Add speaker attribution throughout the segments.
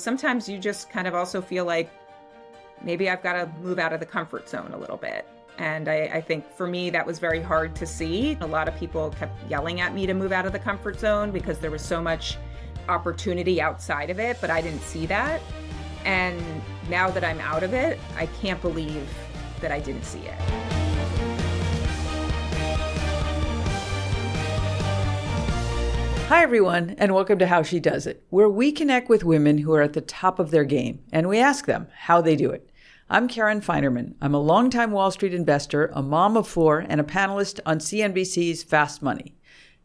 Speaker 1: sometimes you just kind of also feel like maybe I've got to move out of the comfort zone a little bit. And I think for me, that was very hard to see. A lot of people kept yelling at me to move out of the comfort zone because there was so much opportunity outside of it, but I didn't see that. And now that I'm out of it, I can't believe that I didn't see it.
Speaker 2: Hi, everyone, and welcome to How She Does It, where we connect with women who are at the top of their game, and we ask them how they do it. I'm Karen Feinerman. I'm a longtime Wall Street investor, a mom of four, and a panelist on CNBC's Fast Money.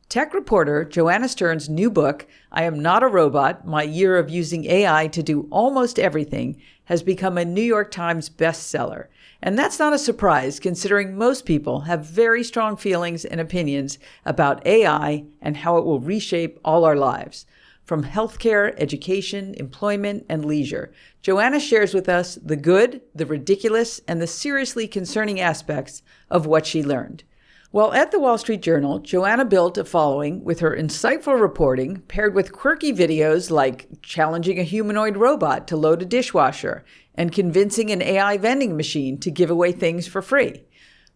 Speaker 2: Tech reporter Joanna Stern's new book, I Am Not a Robot, My Year of Using AI to Do Almost Everything, has become a New York Times bestseller. And that's not a surprise, considering most people have very strong feelings and opinions about AI and how it will reshape all our lives. From healthcare, education, employment, and leisure, Joanna shares with us the good, the ridiculous, and the seriously concerning aspects of what she learned. While at the Wall Street Journal, Joanna built a following with her insightful reporting paired with quirky videos like challenging a humanoid robot to load a dishwasher and convincing an AI vending machine to give away things for free.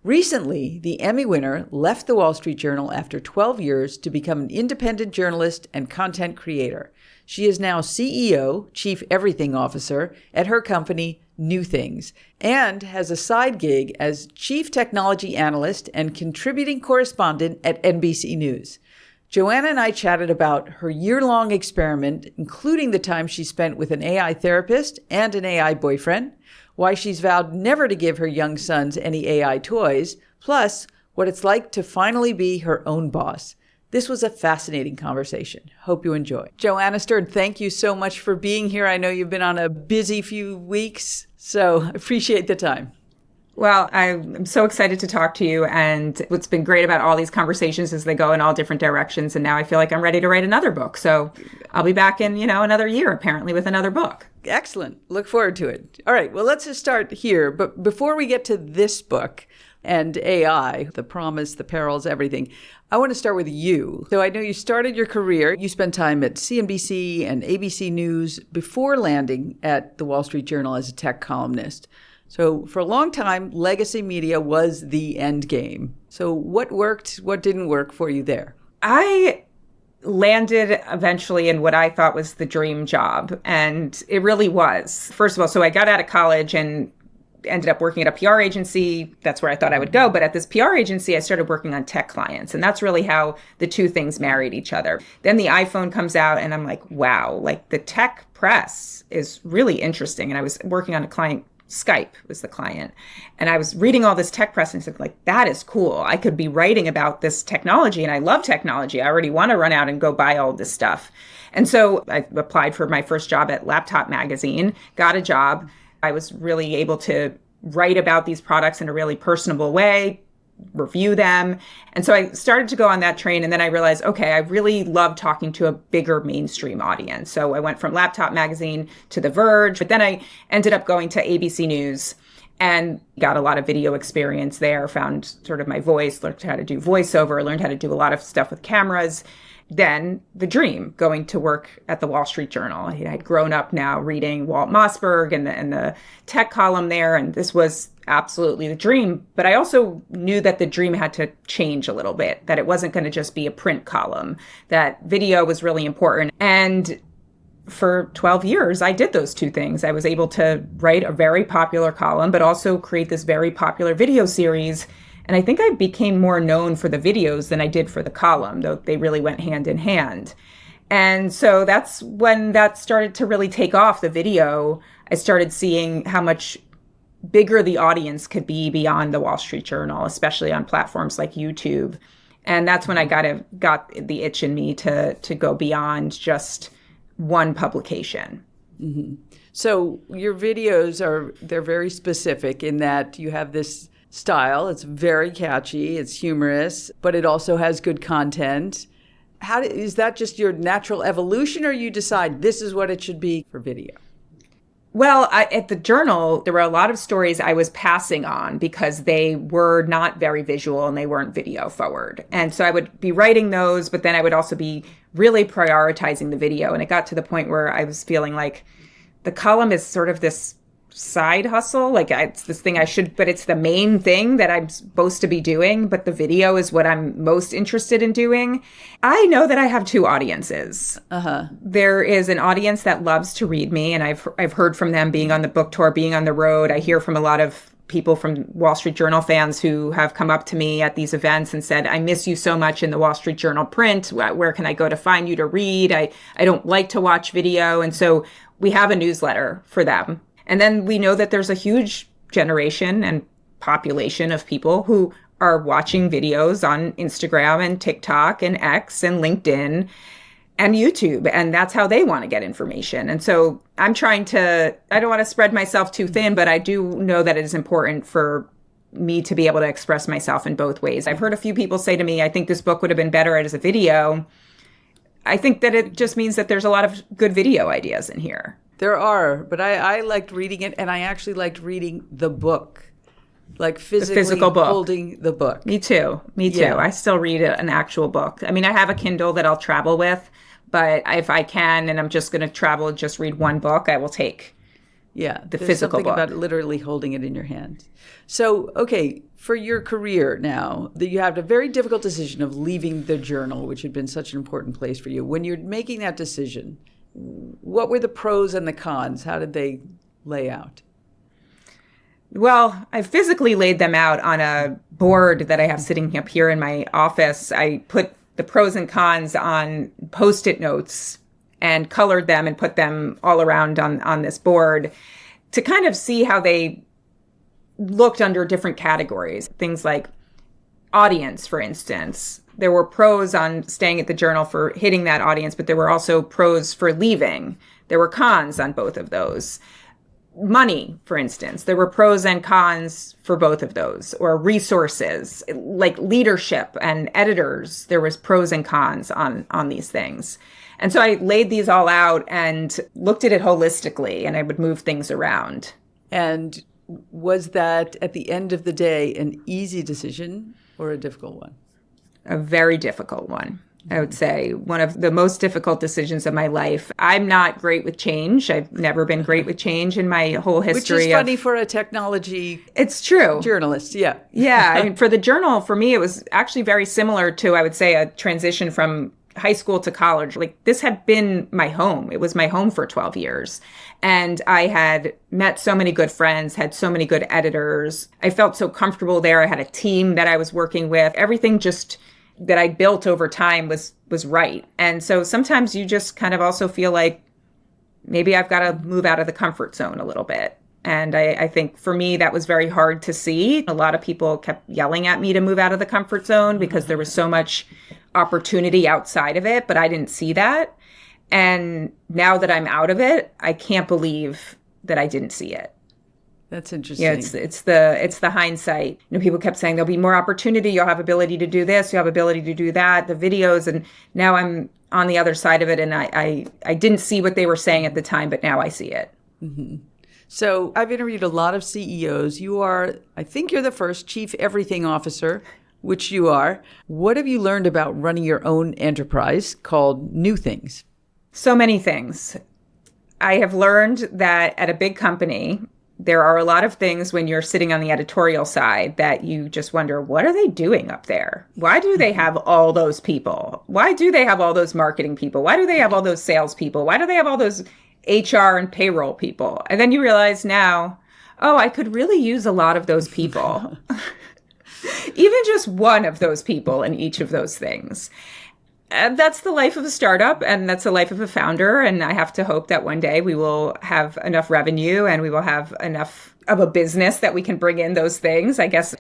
Speaker 2: Recently, the Emmy winner left the Wall Street Journal after 12 years to become an independent journalist and content creator. She is now CEO, Chief Everything Officer, at her company, New Things, and has a side gig as Chief Technology Analyst and contributing correspondent at NBC News. Joanna and I chatted about her year-long experiment, including the time she spent with an AI therapist and an AI boyfriend, why she's vowed never to give her young sons any AI toys, plus what it's like to finally be her own boss. This was a fascinating conversation. Hope you enjoy. Joanna Stern, thank you so much for being here. I know you've been on a busy few weeks, so appreciate the time.
Speaker 1: Well, I'm so excited to talk to you. And what's been great about all these conversations is they go in all different directions. And now I feel like I'm ready to write another book. So I'll be back in, another year, apparently, with another book.
Speaker 2: Excellent. Look forward to it. All right. Well, let's just start here. But before we get to this book and AI, the promise, the perils, everything, I want to start with you. So I know you started your career. You spent time at CNBC and ABC News before landing at the Wall Street Journal as a tech columnist. So for a long time, legacy media was the end game. So what worked, what didn't work for you there?
Speaker 1: I landed eventually in what I thought was the dream job. And it really was. First of all, so I got out of college and ended up working at a PR agency. That's where I thought I would go. But at this PR agency, I started working on tech clients. And that's really how the two things married each other. Then the iPhone comes out and I'm like, wow, like the tech press is really interesting. And I was working on a client, Skype was the client. And I was reading all this tech press and said, like, that is cool. I could be writing about this technology and I love technology. I already want to run out and go buy all this stuff. And so I applied for my first job at Laptop Magazine, got a job. I was really able to write about these products in a really personable way, review them. And so I started to go on that train. And then I realized, okay, I really love talking to a bigger mainstream audience. So I went from Laptop Magazine to The Verge, but then I ended up going to ABC News and got a lot of video experience there, found sort of my voice, learned how to do voiceover, learned how to do a lot of stuff with cameras. Then the dream, going to work at the Wall Street Journal. I'd grown up now reading Walt Mossberg and the tech column there, and this was absolutely the dream. But I also knew that the dream had to change a little bit, that it wasn't going to just be a print column, that video was really important. And for 12 years, I did those two things. I was able to write a very popular column, but also create this very popular video series. And I think I became more known for the videos than I did for the column, though they really went hand in hand. And so that's when that started to really take off, the video. I started seeing how much bigger the audience could be beyond the Wall Street Journal, especially on platforms like YouTube. And that's when I got the itch in me to go beyond just one publication.
Speaker 2: Mm-hmm. So your videos they're very specific in that you have this style. It's very catchy. It's humorous, but it also has good content. Is that just your natural evolution, or you decide this is what it should be for video?
Speaker 1: Well, at the Journal, there were a lot of stories I was passing on because they were not very visual and they weren't video forward. And so I would be writing those, but then I would also be really prioritizing the video. And it got to the point where I was feeling like the column is sort of this side hustle. Like it's this thing but it's the main thing that I'm supposed to be doing. But the video is what I'm most interested in doing. I know that I have two audiences. There is an audience that loves to read me. And I've heard from them being on the book tour, being on the road. I hear from a lot of people from Wall Street Journal fans who have come up to me at these events and said, I miss you so much in the Wall Street Journal print. Where can I go to find you to read? I don't like to watch video. And so we have a newsletter for them. And then we know that there's a huge generation and population of people who are watching videos on Instagram and TikTok and X and LinkedIn and YouTube. And that's how they want to get information. And so I don't want to spread myself too thin, but I do know that it is important for me to be able to express myself in both ways. I've heard a few people say to me, I think this book would have been better as a video. I think that it just means that there's a lot of good video ideas in here.
Speaker 2: There are, but I liked reading it, and I actually liked reading the book, like physically
Speaker 1: the physical book.
Speaker 2: Holding the book.
Speaker 1: Me too. Yeah. I still read an actual book. I mean, I have a Kindle that I'll travel with, but if I can and I'm just going to travel and just read one book, I will take the physical book.
Speaker 2: About literally holding it in your hand. So, okay, for your career now, you had a very difficult decision of leaving the journal, which had been such an important place for you. When you're making that decision, what were the pros and the cons? How did they lay out?
Speaker 1: Well, I physically laid them out on a board that I have sitting up here in my office. I put the pros and cons on Post-it notes and colored them and put them all around on this board to kind of see how they looked under different categories. Things like audience, for instance. There were pros on staying at the journal for hitting that audience, but there were also pros for leaving. There were cons on both of those. Money, for instance, there were pros and cons for both of those. Or resources, like leadership and editors, there was pros and cons on these things. And so I laid these all out and looked at it holistically, and I would move things around.
Speaker 2: And was that, at the end of the day, an easy decision or a difficult one?
Speaker 1: A very difficult one, I would say. One of the most difficult decisions of my life. I'm not great with change. I've never been great with change in my whole history.
Speaker 2: Which is funny for a technology
Speaker 1: It's true.
Speaker 2: journalist, yeah.
Speaker 1: Yeah, I mean, for the journal, for me, it was actually very similar to, I would say, a transition from high school to college. Like, this had been my home. It was my home for 12 years. And I had met so many good friends, had so many good editors. I felt so comfortable there. I had a team that I was working with. Everything just that I built over time was right. And so sometimes you just kind of also feel like maybe I've got to move out of the comfort zone a little bit. And I think for me, that was very hard to see. A lot of people kept yelling at me to move out of the comfort zone because there was so much opportunity outside of it, but I didn't see that. And now that I'm out of it, I can't believe that I didn't see it.
Speaker 2: That's interesting.
Speaker 1: Yeah, it's the hindsight. You know, people kept saying there'll be more opportunity. You'll have ability to do this. You'll have ability to do that. The videos, and now I'm on the other side of it, and I didn't see what they were saying at the time, but now I see it.
Speaker 2: Mm-hmm. So I've interviewed a lot of CEOs. I think you're the first chief everything officer, which you are. What have you learned about running your own enterprise called New Things?
Speaker 1: So many things. I have learned that at a big company, there are a lot of things when you're sitting on the editorial side that you just wonder, what are they doing up there? Why do they have all those people? Why do they have all those marketing people? Why do they have all those sales people? Why do they have all those HR and payroll people? And then you realize now, oh, I could really use a lot of those people. Even just one of those people in each of those things. And that's the life of a startup, and that's the life of a founder. And I have to hope that one day we will have enough revenue and we will have enough of a business that we can bring in those things. I guess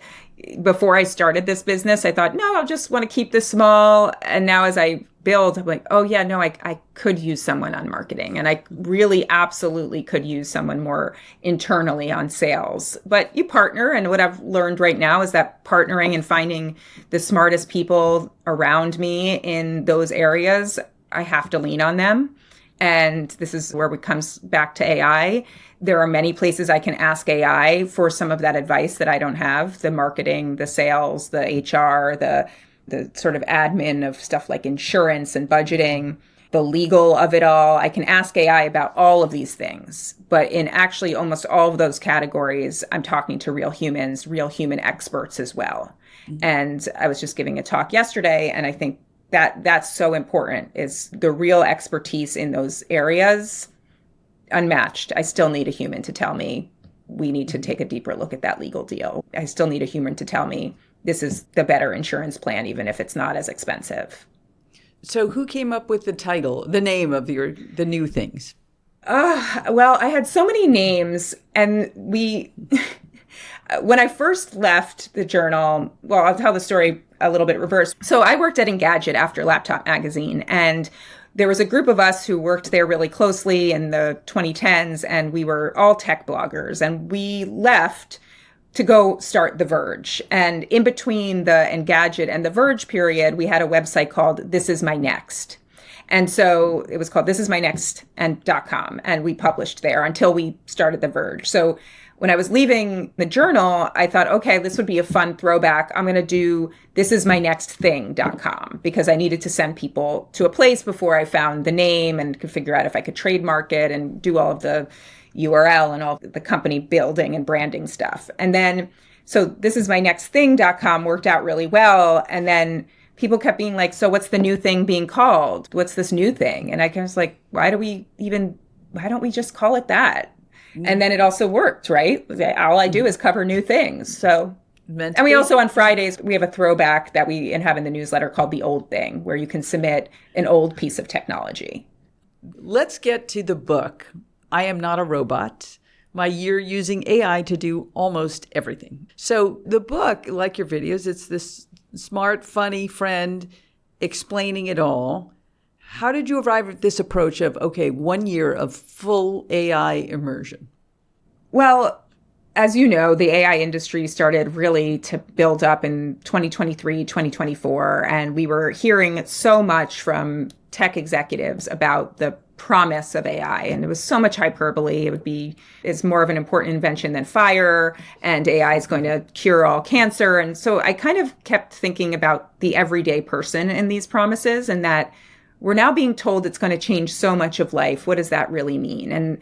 Speaker 1: before I started this business, I thought, no, I'll just want to keep this small. And now as I build, I'm like, oh yeah, no, I could use someone on marketing, and I really absolutely could use someone more internally on sales. But you partner, and what I've learned right now is that partnering and finding the smartest people around me in those areas, I have to lean on them. And this is where it comes back to AI. There are many places I can ask AI for some of that advice that I don't have: the marketing, the sales, the HR, the sort of admin of stuff like insurance and budgeting. the legal of it all. I can ask AI about all of these things. But in actually almost all of those categories, I'm talking to real humans, real human experts as well. Mm-hmm. And I was just giving a talk yesterday, and I think that that's so important, is the real expertise in those areas, unmatched. I still need a human to tell me we need to take a deeper look at that legal deal. I still need a human to tell me this is the better insurance plan, even if it's not as expensive.
Speaker 2: So who came up with the title, the name of the new things?
Speaker 1: Well, I had so many names, and when I first left the journal, well, I'll tell the story a little bit reverse. So I worked at Engadget after Laptop Magazine, and there was a group of us who worked there really closely in the 2010s, and we were all tech bloggers, and we left to go start The Verge. And in between the Engadget and The Verge period, we had a website called This Is My Next. And so it was called thisismynext and .com. And we published there until we started The Verge. So when I was leaving the journal, I thought, okay, this would be a fun throwback. I'm going to do thisismynextthing.com because I needed to send people to a place before I found the name and could figure out if I could trademark it and do all of the URL and all the company building and branding stuff. And then, so thisismynextthing.com worked out really well. And then people kept being like, so what's the new thing being called? What's this new thing? And I was like, why don't we just call it that? And then it also worked, right? All I do is cover new things. So, and we also on Fridays, we have a throwback that we have in the newsletter called The Old Thing, where you can submit an old piece of technology.
Speaker 2: Let's get to the book. I Am Not a Robot. My year using AI to do almost everything. So the book, like your videos, it's this smart, funny friend explaining it all. How did you arrive at this approach of, okay, 1 year of full AI immersion?
Speaker 1: Well, as you know, the AI industry started really to build up in 2023, 2024, and we were hearing so much from tech executives about the promise of AI. And it was so much hyperbole. It's more of an important invention than fire, and AI is going to cure all cancer. And so I kind of kept thinking about the everyday person in these promises, and that we're now being told it's going to change so much of life. What does that really mean? And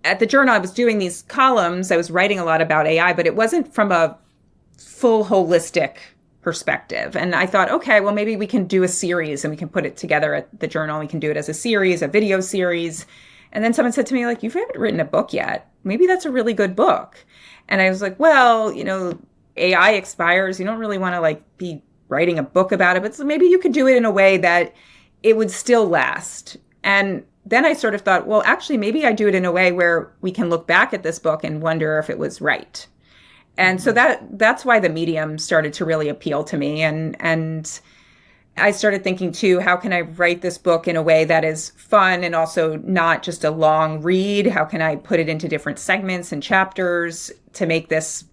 Speaker 1: at the journal, I was doing these columns. I was writing a lot about AI, but it wasn't from a full holistic perspective. And I thought, okay, well, maybe we can do a series and we can put it together at the journal. We can do it as a series, a video series. And then someone said to me, like, you haven't written a book yet. Maybe that's a really good book. And I was like, well, AI expires. You don't really want to be writing a book about it, but so maybe you could do it in a way that it would still last. And then I sort of thought, well, actually, maybe I do it in a way where we can look back at this book and wonder if it was right. And so that's why the medium started to really appeal to me. And I started thinking, too, how can I write this book in a way that is fun and also not just a long read? How can I put it into different segments and chapters to make this,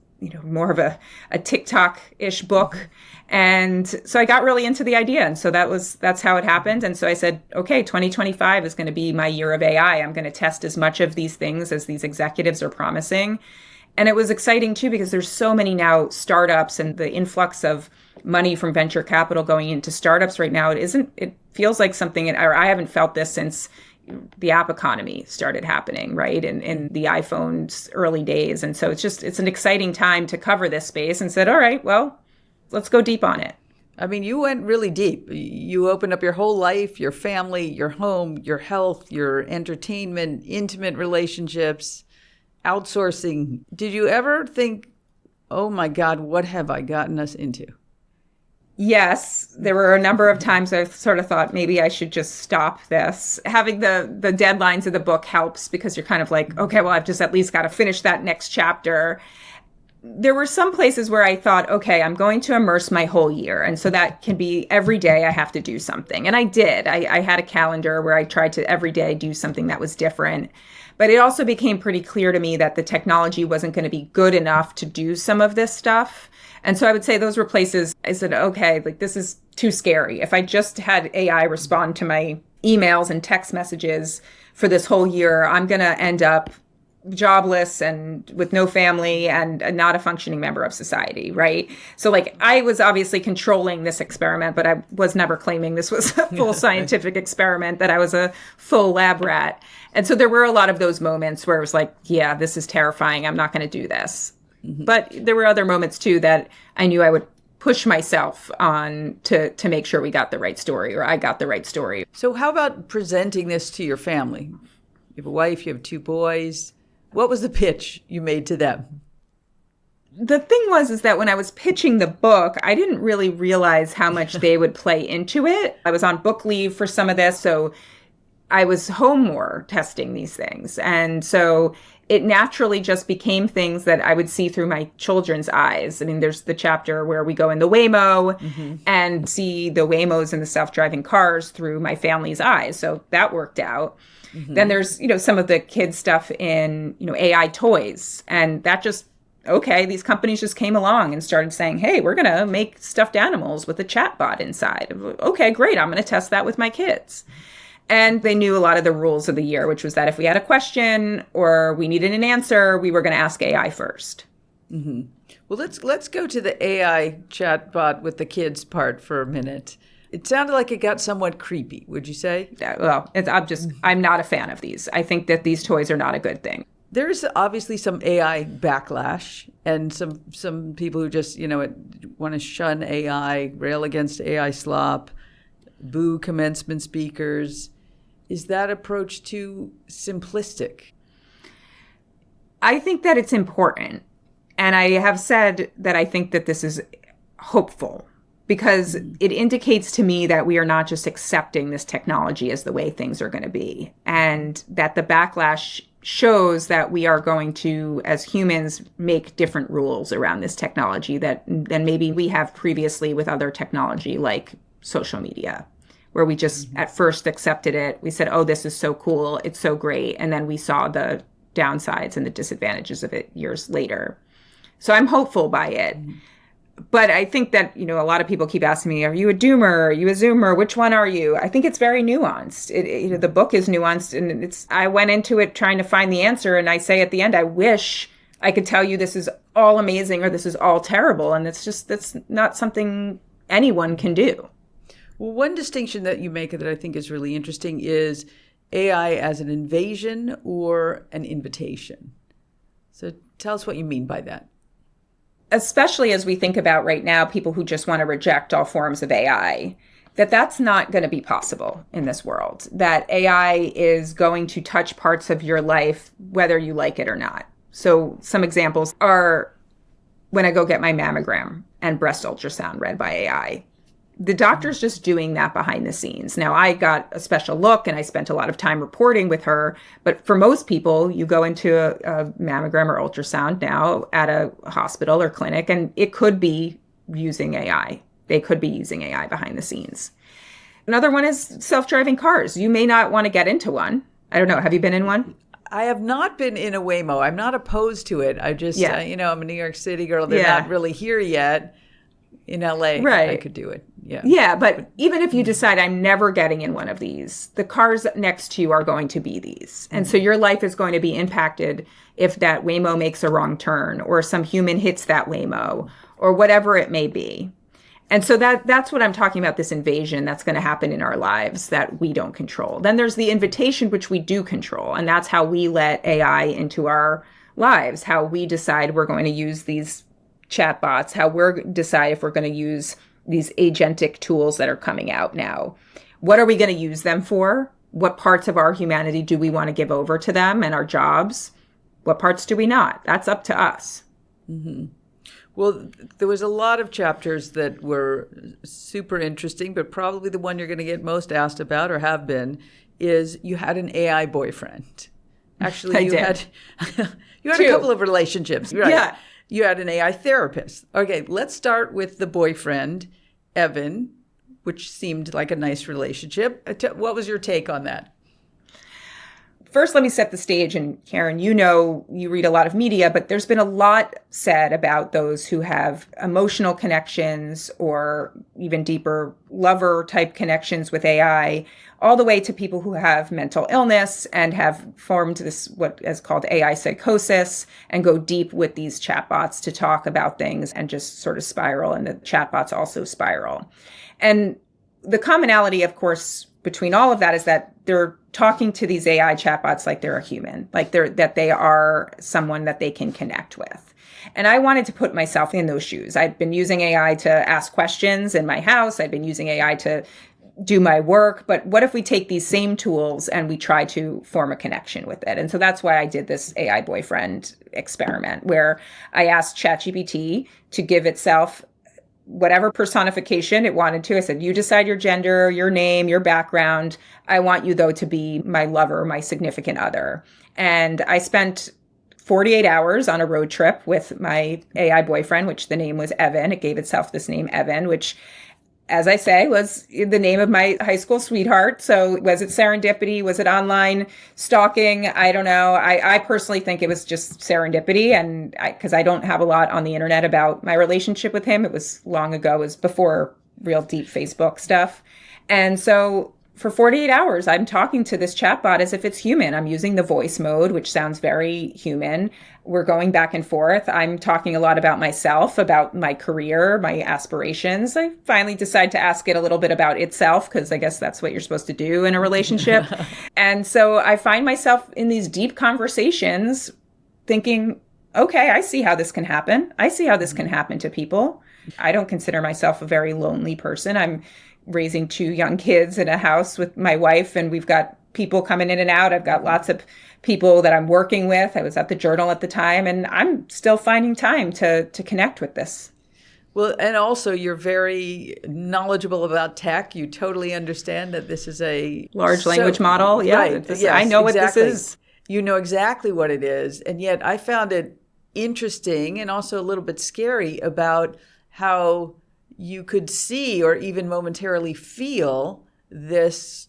Speaker 1: more of a TikTok-ish book? And so I got really into the idea. And so that's how it happened. And so I said, okay, 2025 is going to be my year of AI. I'm going to test as much of these things as these executives are promising. And it was exciting, too, because there's so many now startups and the influx of money from venture capital going into startups right now. It feels like something, or I haven't felt this since the app economy started happening, right? In the iPhone's early days. And so it's an exciting time to cover this space, and said, all right, well, let's go deep on it.
Speaker 2: I mean, you went really deep. You opened up your whole life, your family, your home, your health, your entertainment, intimate relationships, outsourcing. Did you ever think, oh my God, what have I gotten us into?
Speaker 1: Yes, there were a number of times I sort of thought maybe I should just stop this. Having the deadlines of the book helps, because you're kind of like, okay, well, I've just at least got to finish that next chapter. There were some places where I thought, okay, I'm going to immerse my whole year. And so that can be every day I have to do something. And I did. I had a calendar where I tried to every day do something that was different. But it also became pretty clear to me that the technology wasn't going to be good enough to do some of this stuff. And so I would say those were places I said, okay, this is too scary. If I just had AI respond to my emails and text messages for this whole year, I'm going to end up jobless and with no family and not a functioning member of society, right? So like I was obviously controlling this experiment, but I was never claiming this was a full scientific experiment, that I was a full lab rat. And so there were a lot of those moments where it was like, yeah, this is terrifying. I'm not going to do this. Mm-hmm. But there were other moments too that I knew I would push myself on to make sure we got the right story, or I got the right story.
Speaker 2: So how about presenting this to your family? You have a wife, you have 2 boys. What was the pitch you made to them?
Speaker 1: The thing is that when I was pitching the book, I didn't really realize how much they would play into it. I was on book leave for some of this, so I was home more testing these things. And so it naturally just became things that I would see through my children's eyes. I mean, there's the chapter where we go in the Waymo and see the Waymos and the self-driving cars through my family's eyes. So that worked out. Then there's, some of the kids stuff in, AI toys. And that just, okay, these companies just came along and started saying, hey, we're going to make stuffed animals with a chatbot inside. Okay, great. I'm going to test that with my kids. And they knew a lot of the rules of the year, which was that if we had a question or we needed an answer, we were going to ask AI first.
Speaker 2: Mm-hmm. Well, let's go to the AI chatbot with the kids part for a minute. It sounded like it got somewhat creepy, would you say?
Speaker 1: Yeah, well, I'm not a fan of these. I think that these toys are not a good thing.
Speaker 2: There's obviously some AI backlash and some people who just, want to shun AI, rail against AI slop, boo commencement speakers. Is that approach too simplistic?
Speaker 1: I think that it's important. And I have said that I think that this is hopeful, because it indicates to me that we are not just accepting this technology as the way things are going to be, and that the backlash shows that we are going to, as humans, make different rules around this technology than maybe we have previously with other technology like social media, where we just at first accepted it. We said, oh, this is so cool. It's so great. And then we saw the downsides and the disadvantages of it years later. So I'm hopeful by it. But I think that, a lot of people keep asking me, are you a doomer? Are you a zoomer? Which one are you? I think it's very nuanced. The book is nuanced, and I went into it trying to find the answer. And I say at the end, I wish I could tell you this is all amazing or this is all terrible. And that's not something anyone can do.
Speaker 2: Well, one distinction that you make that I think is really interesting is AI as an invasion or an invitation. So tell us what you mean by that.
Speaker 1: Especially as we think about right now, people who just want to reject all forms of AI, that's not going to be possible in this world, that AI is going to touch parts of your life, whether you like it or not. So some examples are when I go get my mammogram and breast ultrasound read by AI. The doctor's just doing that behind the scenes. Now, I got a special look and I spent a lot of time reporting with her. But for most people, you go into a mammogram or ultrasound now at a hospital or clinic, and it could be using AI. They could be using AI behind the scenes. Another one is self-driving cars. You may not want to get into one. I don't know. Have you been in one?
Speaker 2: I have not been in a Waymo. I'm not opposed to it. I just, I'm a New York City girl. They're not really here yet. In LA, right. I could do it.
Speaker 1: Yeah, but even if you decide I'm never getting in one of these, the cars next to you are going to be these. And so your life is going to be impacted if that Waymo makes a wrong turn or some human hits that Waymo or whatever it may be. And so that's what I'm talking about, this invasion that's going to happen in our lives that we don't control. Then there's the invitation, which we do control. And that's how we let AI into our lives, how we decide we're going to use these chatbots, how we're decide if we're going to use these agentic tools that are coming out now. What are we going to use them for? What parts of our humanity do we want to give over to them and our jobs? What parts do we not? That's up to us.
Speaker 2: Mm-hmm. Well, there was a lot of chapters that were super interesting, but probably the one you're going to get most asked about or have been is you had an AI boyfriend. Actually, you had a couple of relationships. Right? Yeah. You had an AI therapist. Okay, let's start with the boyfriend, Evan, which seemed like a nice relationship. What was your take on that?
Speaker 1: First, let me set the stage. And Karen, you read a lot of media, but there's been a lot said about those who have emotional connections or even deeper lover type connections with AI, all the way to people who have mental illness and have formed this, what is called AI psychosis, and go deep with these chatbots to talk about things and just sort of spiral. And the chatbots also spiral. And the commonality, of course, between all of that is that they're talking to these AI chatbots like they're a human, like that they are someone that they can connect with. And I wanted to put myself in those shoes. I'd been using AI to ask questions in my house. I'd been using AI to do my work. But what if we take these same tools and we try to form a connection with it? And so that's why I did this AI boyfriend experiment, where I asked ChatGPT to give itself whatever personification it wanted to. I said, you decide your gender, your name, your background. I want you, though, to be my lover, my significant other. And I spent 48 hours on a road trip with my AI boyfriend, which the name was Evan. It gave itself this name, Evan, which, as I say, was the name of my high school sweetheart. So was it serendipity? Was it online stalking? I don't know. I personally think it was just serendipity. And because I don't have a lot on the internet about my relationship with him. It was long ago. It was before real deep Facebook stuff. And so for 48 hours, I'm talking to this chatbot as if it's human. I'm using the voice mode, which sounds very human. We're going back and forth. I'm talking a lot about myself, about my career, my aspirations. I finally decide to ask it a little bit about itself, because I guess that's what you're supposed to do in a relationship. And so I find myself in these deep conversations thinking, okay, I see how this can happen. I see how this can happen to people. I don't consider myself a very lonely person. I'm raising 2 young kids in a house with my wife, and we've got people coming in and out. I've got lots of people that I'm working with. I was at the Journal at the time, and I'm still finding time to connect with this.
Speaker 2: Well, and also you're very knowledgeable about tech. You totally understand that this is a
Speaker 1: large language model. Yeah,
Speaker 2: right.
Speaker 1: Yes,
Speaker 2: I know
Speaker 1: exactly what this is.
Speaker 2: You know exactly what it is. And yet I found it interesting and also a little bit scary about how you could see or even momentarily feel this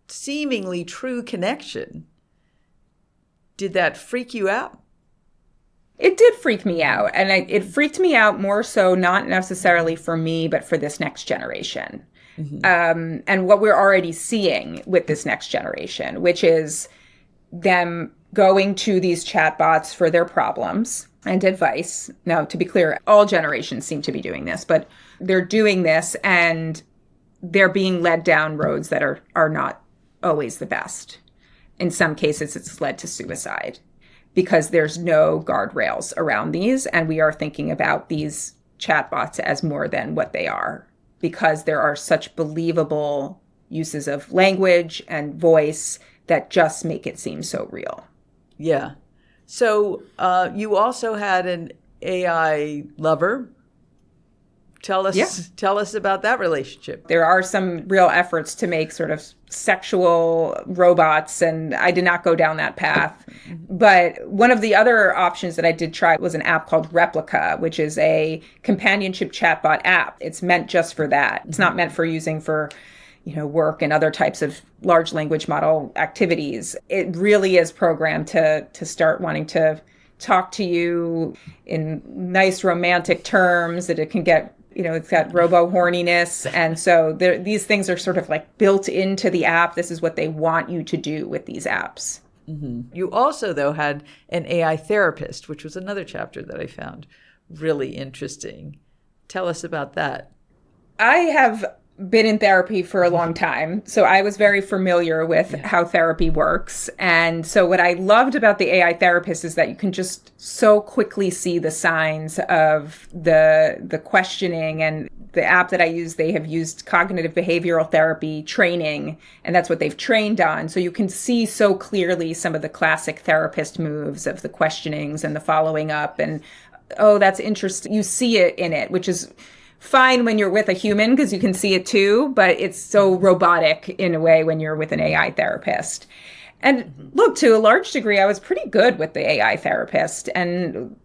Speaker 2: seemingly true connection. Did that freak you out?
Speaker 1: It did freak me out. And it freaked me out more so not necessarily for me, but for this next generation. Mm-hmm. And what we're already seeing with this next generation, which is them going to these chatbots for their problems and advice. Now, to be clear, all generations seem to be doing this, but they're doing this and they're being led down roads that are not always the best. In some cases, it's led to suicide because there's no guardrails around these. And we are thinking about these chatbots as more than what they are, because there are such believable uses of language and voice that just make it seem so real.
Speaker 2: Yeah. So you also had an AI lover. Tell us about that relationship.
Speaker 1: There are some real efforts to make sort of sexual robots, and I did not go down that path. But one of the other options that I did try was an app called Replica, which is a companionship chatbot app. It's meant just for that. It's not meant for using for work and other types of large language model activities. It really is programmed to start wanting to talk to you in nice romantic terms, that it can get, it's got robo horniness. And so these things are sort of like built into the app. This is what they want you to do with these apps.
Speaker 2: Mm-hmm. You also, though, had an AI therapist, which was another chapter that I found really interesting. Tell us about that.
Speaker 1: I have been in therapy for a long time, so I was very familiar with how therapy works. And so what I loved about the AI therapist is that you can just so quickly see the signs of the questioning. And the app that I use, they have used cognitive behavioral therapy training, and that's what they've trained on. So you can see so clearly some of the classic therapist moves of the questionings and the following up. And, oh, that's interesting. You see it in it, which is fine when you're with a human because you can see it too, but it's so robotic in a way when you're with an AI therapist. And look, to a large degree, I was pretty good with the AI therapist. And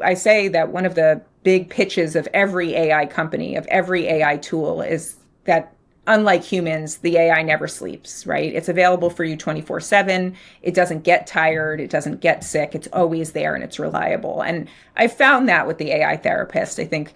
Speaker 1: I say that one of the big pitches of every AI company, of every AI tool, is that unlike humans, the AI never sleeps, right? It's available for you 24/7. It doesn't get tired. It doesn't get sick. It's always there and it's reliable. And I found that with the AI therapist. I think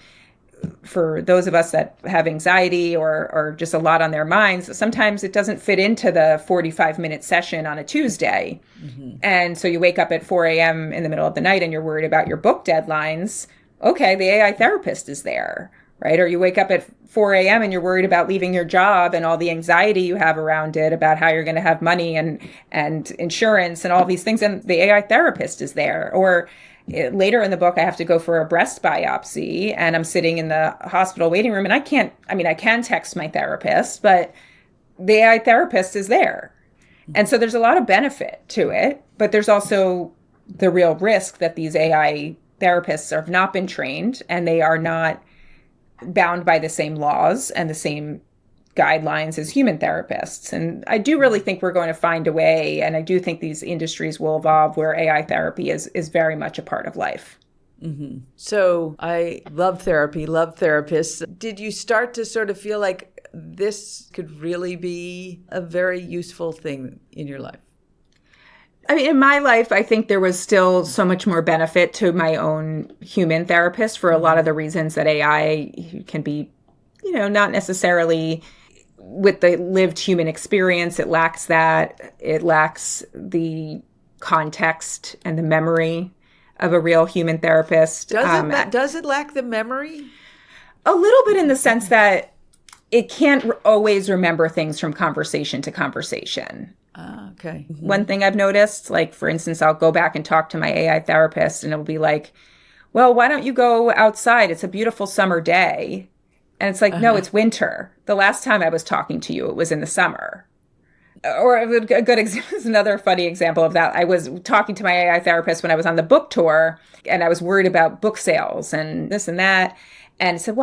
Speaker 1: for those of us that have anxiety or just a lot on their minds, sometimes it doesn't fit into the 45-minute session on a Tuesday. Mm-hmm. And so you wake up at 4 a.m. in the middle of the night and you're worried about your book deadlines. Okay, the AI therapist is there, right? Or you wake up at 4 a.m. and you're worried about leaving your job and all the anxiety you have around it, about how you're going to have money and insurance and all these things. And the AI therapist is there. Or later in the book, I have to go for a breast biopsy and I'm sitting in the hospital waiting room and I can text my therapist, but the AI therapist is there. And so there's a lot of benefit to it, but there's also the real risk that these AI therapists have not been trained and they are not bound by the same laws and the same guidelines as human therapists. And I do really think we're going to find a way, and I do think these industries will evolve where AI therapy is very much a part of life.
Speaker 2: Mm-hmm. So I love therapy, love therapists. Did you start to sort of feel like this could really be a very useful thing in your life?
Speaker 1: I mean, in my life, I think there was still so much more benefit to my own human therapist for a lot of the reasons that AI can be, not necessarily with the lived human experience. It lacks that. It lacks the context and the memory of a real human therapist.
Speaker 2: Does it lack the memory?
Speaker 1: A little bit, in the sense that it can't always remember things from conversation to conversation.
Speaker 2: Okay. Mm-hmm.
Speaker 1: One thing I've noticed, like, for instance, I'll go back and talk to my AI therapist and it'll be like, well, why don't you go outside? It's a beautiful summer day. And it's like, no, it's winter. The last time I was talking to you, it was in the summer. Or a good example is another funny example of that. I was talking to my AI therapist when I was on the book tour and I was worried about book sales and this and that. And said,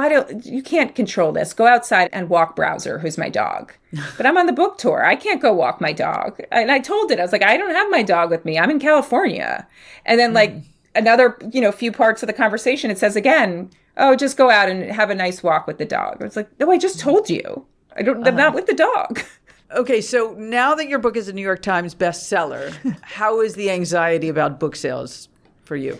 Speaker 1: you can't control this. Go outside and walk Browser, who's my dog. But I'm on the book tour. I can't go walk my dog. And I told it, I was like, I don't have my dog with me. I'm in California. And then another, few parts of the conversation, it says again, oh, just go out and have a nice walk with the dog. It's like, no, I just told you. I'm not with the dog.
Speaker 2: Okay, so now that your book is a New York Times bestseller, how is the anxiety about book sales for you?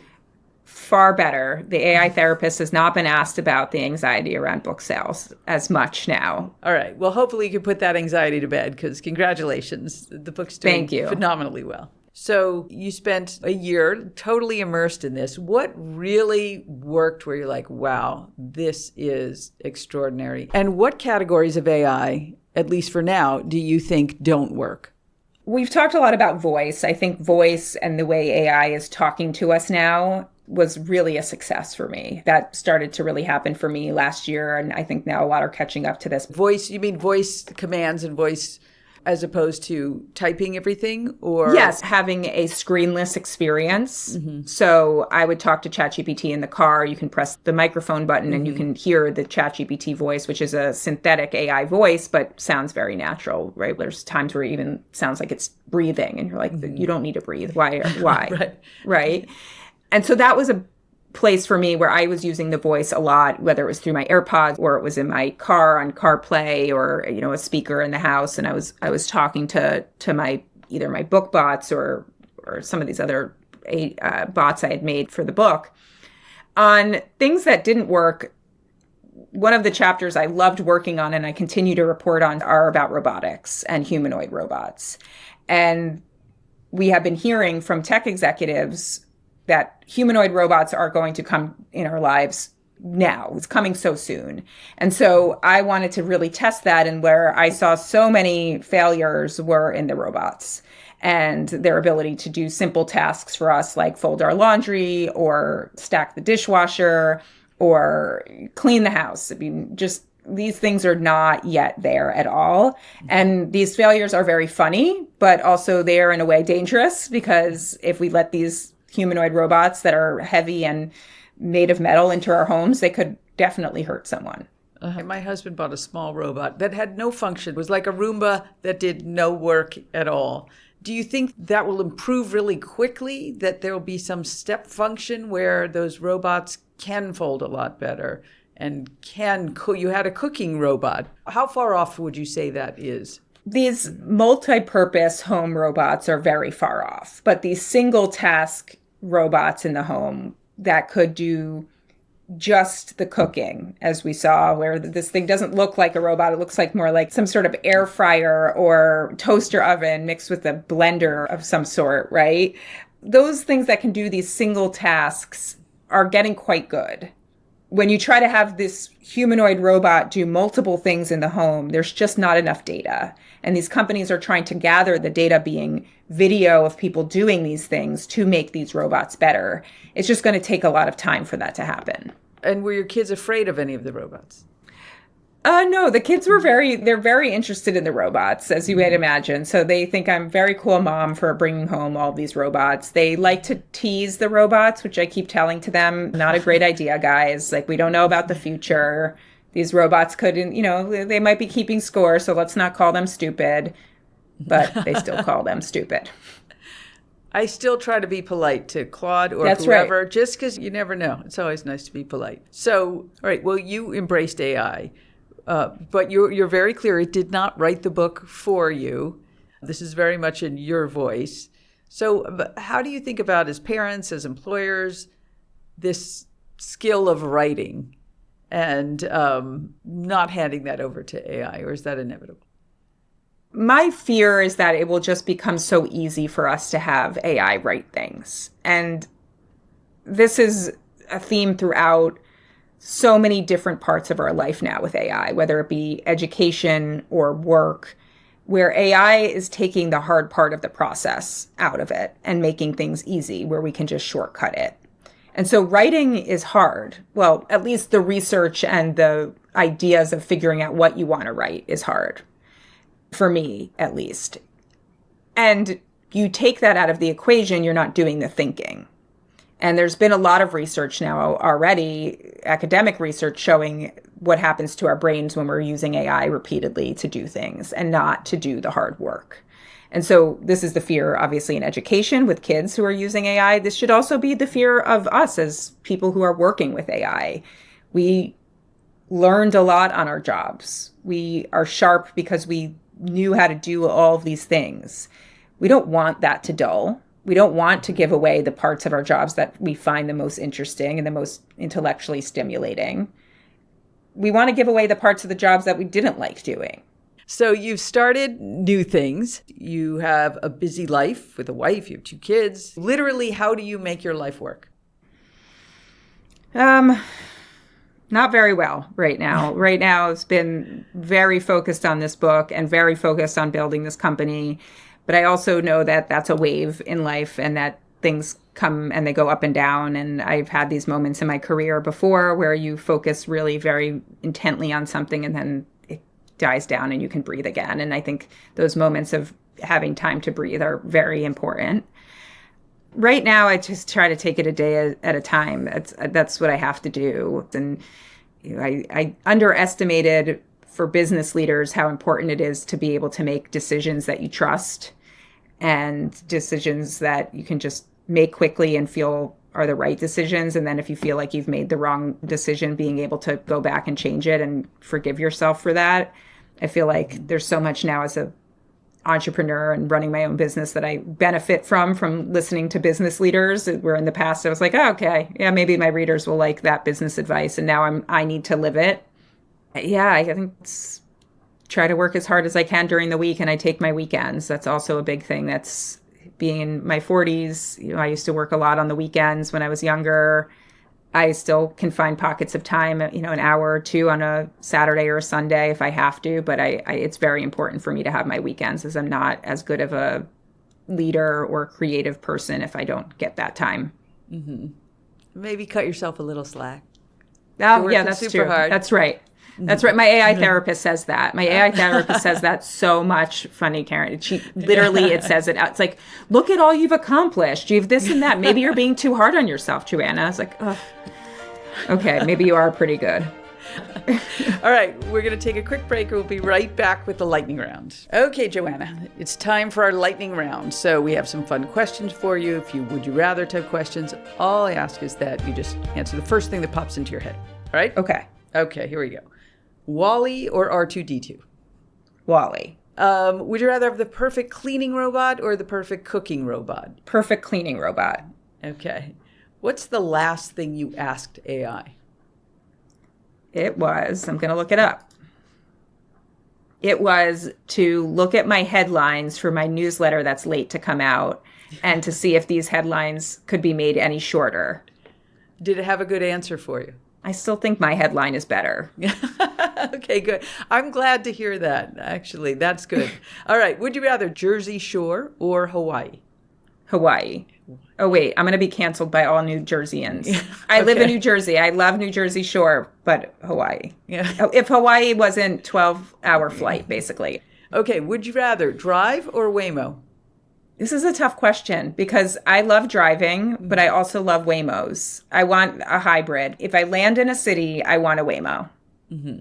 Speaker 1: Far better. The AI therapist has not been asked about the anxiety around book sales as much now.
Speaker 2: All right. Well, hopefully you can put that anxiety to bed, because congratulations. The book's doing phenomenally well. So you spent a year totally immersed in this. What really worked where you're like, wow, this is extraordinary? And what categories of AI, at least for now, do you think don't work?
Speaker 1: We've talked a lot about voice. I think voice and the way AI is talking to us now was really a success for me. That started to really happen for me last year. And I think now a lot are catching up to this.
Speaker 2: Voice, you mean voice commands and voice as opposed to typing everything? Or
Speaker 1: yes, having a screenless experience. Mm-hmm. So I would talk to ChatGPT in the car. You can press the microphone button and you can hear the ChatGPT voice, which is a synthetic AI voice, but sounds very natural, right? There's times where it even sounds like it's breathing and you're like, you don't need to breathe. Why? Right. And so that was a place for me where I was using the voice a lot, whether it was through my AirPods or it was in my car on CarPlay or, a speaker in the house. And I was talking to my, either my book bots or some of these other bots I had made for the book. On things that didn't work, one of the chapters I loved working on and I continue to report on are about robotics and humanoid robots. And we have been hearing from tech executives that humanoid robots are going to come in our lives now. It's coming so soon. And so I wanted to really test that. And where I saw so many failures were in the robots and their ability to do simple tasks for us, like fold our laundry or stack the dishwasher or clean the house. I mean, just these things are not yet there at all. And these failures are very funny, but also they are in a way dangerous, because if we let these humanoid robots that are heavy and made of metal into our homes, they could definitely hurt someone.
Speaker 2: My husband bought a small robot that had no function. It was like a Roomba that did no work at all. Do you think that will improve really quickly, that there will be some step function where those robots can fold a lot better and you had a cooking robot. How far off would you say that is?
Speaker 1: These multi-purpose home robots are very far off, but these single task robots in the home that could do just the cooking, as we saw, where this thing doesn't look like a robot. It looks like more like some sort of air fryer or toaster oven mixed with a blender of some sort, right? Those things that can do these single tasks are getting quite good. When you try to have this humanoid robot do multiple things in the home, there's just not enough data. And these companies are trying to gather the data being video of people doing these things to make these robots better. It's just going to take a lot of time for that to happen.
Speaker 2: And were your kids afraid of any of the robots?
Speaker 1: No, the kids they're very interested in the robots, as you might imagine. So they think I'm a very cool mom for bringing home all these robots. They like to tease the robots, which I keep telling to them, not a great idea, guys. Like, we don't know about the future. These robots could, they might be keeping score, so let's not call them stupid. But they still call them stupid.
Speaker 2: I still try to be polite to Claude or
Speaker 1: That's
Speaker 2: whoever,
Speaker 1: right.
Speaker 2: Just because you never know. It's always nice to be polite. So, all right, well, you embraced AI. But you're very clear it did not write the book for you. This is very much in your voice. So how do you think about, as parents, as employers, this skill of writing and not handing that over to AI, or is that inevitable?
Speaker 1: My fear is that it will just become so easy for us to have AI write things. And this is a theme throughout so many different parts of our life now with AI, whether it be education or work, where AI is taking the hard part of the process out of it and making things easy, where we can just shortcut it. And so writing is hard. Well, at least the research and the ideas of figuring out what you want to write is hard, for me at least. And you take that out of the equation, you're not doing the thinking. And there's been a lot of research now already, academic research, showing what happens to our brains when we're using AI repeatedly to do things and not to do the hard work. And so this is the fear, obviously, in education with kids who are using AI. This should also be the fear of us as people who are working with AI. We learned a lot on our jobs. We are sharp because we knew how to do all of these things. We don't want that to dull. We don't want to give away the parts of our jobs that we find the most interesting and the most intellectually stimulating. We want to give away the parts of the jobs that we didn't like doing.
Speaker 2: So you've started new things. You have a busy life with a wife. You have 2 kids. Literally, how do you make your life work?
Speaker 1: Not very well right now. Right now, it's been very focused on this book and very focused on building this company. But I also know that that's a wave in life and that things come and they go up and down. And I've had these moments in my career before where you focus really very intently on something and then it dies down and you can breathe again. And I think those moments of having time to breathe are very important. Right now, I just try to take it a day at a time. That's what I have to do. And I underestimated for business leaders how important it is to be able to make decisions that you trust and decisions that you can just make quickly and feel are the right decisions. And then if you feel like you've made the wrong decision, being able to go back and change it and forgive yourself for that. I feel like there's so much now as a entrepreneur and running my own business that I benefit from listening to business leaders, where in the past I was like, oh, okay, yeah, maybe my readers will like that business advice. And now I need to live it. Yeah, I think it's try to work as hard as I can during the week, and I take my weekends. That's also a big thing. That's being in my 40s. I used to work a lot on the weekends when I was younger. I still can find pockets of time, an hour or 2 on a Saturday or a Sunday if I have to. But it's very important for me to have my weekends, as I'm not as good of a leader or creative person if I don't get that time.
Speaker 2: Mm-hmm. Maybe cut yourself a little slack.
Speaker 1: Oh, yeah, that's true. Hard. That's right. That's right. My AI therapist says that. My AI therapist says that so much. Funny, Karen. She literally, it says it out. It's like, look at all you've accomplished. You have this and that. Maybe you're being too hard on yourself, Joanna. It's like, ugh. Okay, maybe you are pretty good.
Speaker 2: All right, we're going to take a quick break. We'll be right back with the lightning round. Okay, Joanna, it's time for our lightning round. So we have some fun questions for you. If you would you rather type questions, all I ask is that you just answer the first thing that pops into your head. All right?
Speaker 1: Okay.
Speaker 2: Okay, here we go. Wall-E or R2-D2?
Speaker 1: Wall-E.
Speaker 2: Would you rather have the perfect cleaning robot or the perfect cooking robot?
Speaker 1: Perfect cleaning robot.
Speaker 2: Okay. What's the last thing you asked AI?
Speaker 1: I'm going to look it up. It was to look at my headlines for my newsletter that's late to come out and to see if these headlines could be made any shorter.
Speaker 2: Did it have a good answer for you?
Speaker 1: I still think my headline is better.
Speaker 2: Okay, good. I'm glad to hear that, actually. That's good. All right. Would you rather Jersey Shore or Hawaii?
Speaker 1: Hawaii. Oh, wait. I'm going to be canceled by all New Jerseyans. I live in New Jersey. I love New Jersey Shore, but Hawaii.
Speaker 2: Yeah.
Speaker 1: If Hawaii wasn't 12-hour flight, basically.
Speaker 2: Okay. Would you rather drive or Waymo?
Speaker 1: This is a tough question because I love driving, but I also love Waymos. I want a hybrid. If I land in a city, I want a Waymo.
Speaker 2: Mm-hmm.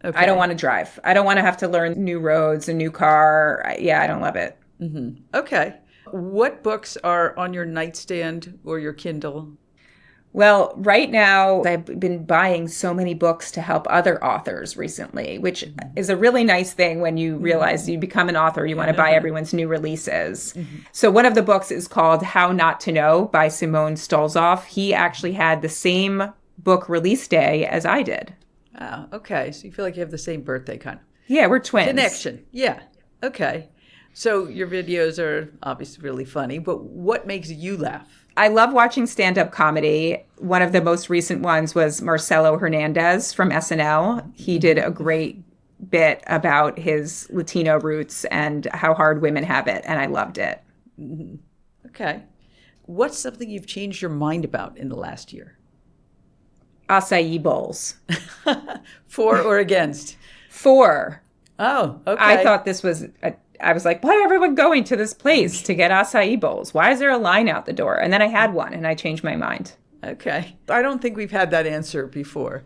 Speaker 2: Okay.
Speaker 1: I don't want to drive. I don't want to have to learn new roads, a new car. I don't love it.
Speaker 2: Mm-hmm. Okay. What books are on your nightstand or your Kindle?
Speaker 1: Well, right now, I've been buying so many books to help other authors recently, which is a really nice thing when you realize you become an author, you want to buy everyone's new releases. So one of the books is called How Not to Know by Simone Stolzoff. He actually had the same book release day as I did.
Speaker 2: Oh, okay. So you feel like you have the same birthday kind of.
Speaker 1: Yeah, we're twins.
Speaker 2: Connection. Yeah. Okay. So your videos are obviously really funny, but what makes you laugh?
Speaker 1: I love watching stand-up comedy. One of the most recent ones was Marcelo Hernandez from SNL. He did a great bit about his Latino roots and how hard women have it, and I loved it.
Speaker 2: Mm-hmm. Okay. What's something you've changed your mind about in the last year?
Speaker 1: Acai bowls.
Speaker 2: For or against?
Speaker 1: For.
Speaker 2: Oh, okay.
Speaker 1: I thought this was I was like, why is everyone going to this place to get acai bowls? Why is there a line out the door? And then I had one and I changed my mind.
Speaker 2: Okay. I don't think we've had that answer before.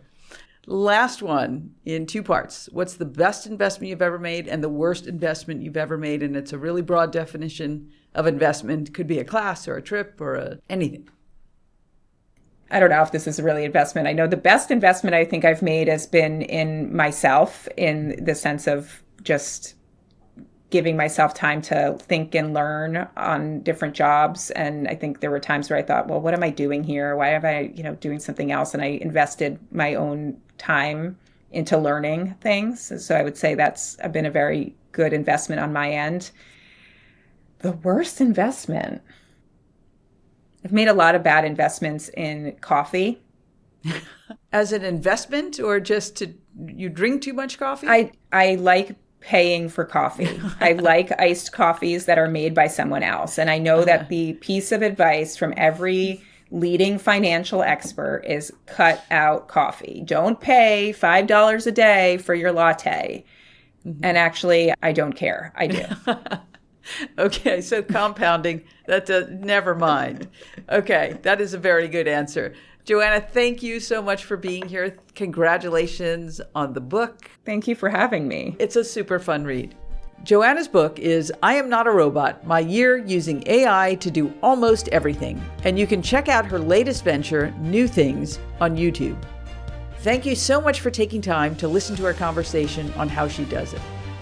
Speaker 2: Last one in two parts. What's the best investment you've ever made and the worst investment you've ever made? And it's a really broad definition of investment. It could be a class or a trip or anything.
Speaker 1: I don't know if this is really investment. I know the best investment I think I've made has been in myself, in the sense of just giving myself time to think and learn on different jobs. And I think there were times where I thought, well, what am I doing here? Why am I, doing something else? And I invested my own time into learning things. So I would say that's been a very good investment on my end. The worst investment. I've made a lot of bad investments in coffee.
Speaker 2: As an investment or just you drink too much coffee?
Speaker 1: I like paying for coffee. I like iced coffees that are made by someone else. And I know that the piece of advice from every leading financial expert is cut out coffee. Don't pay $5 a day for your latte. Mm-hmm. And actually, I don't care. I do.
Speaker 2: Okay, so compounding, never mind. Okay, that is a very good answer. Joanna, thank you so much for being here. Congratulations on the book.
Speaker 1: Thank you for having me.
Speaker 2: It's a super fun read. Joanna's book is I Am Not a Robot, My Year Using AI to Do Almost Everything. And you can check out her latest venture, New Things, on YouTube. Thank you so much for taking time to listen to our conversation on how she does it.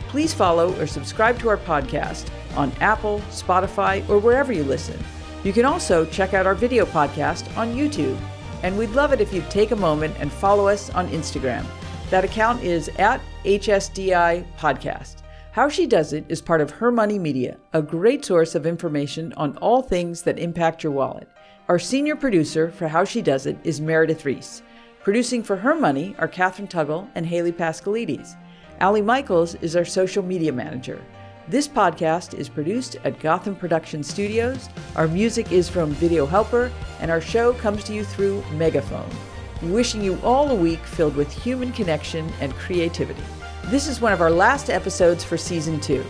Speaker 2: Please follow or subscribe to our podcast on Apple, Spotify, or wherever you listen. You can also check out our video podcast on YouTube. And we'd love it if you'd take a moment and follow us on Instagram. That account is @HSDI Podcast. How She Does It is part of Her Money Media, a great source of information on all things that impact your wallet. Our senior producer for How She Does It is Meredith Reese. Producing for Her Money are Catherine Tuggle and Haley Pascalides. Allie Michaels is our social media manager. This podcast is produced at Gotham Production Studios. Our music is from Video Helper, and our show comes to you through Megaphone. Wishing you all a week filled with human connection and creativity. This is one of our last episodes for Season 2.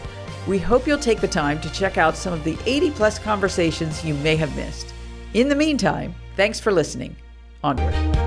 Speaker 2: We hope you'll take the time to check out some of the 80-plus conversations you may have missed. In the meantime, thanks for listening. Onward.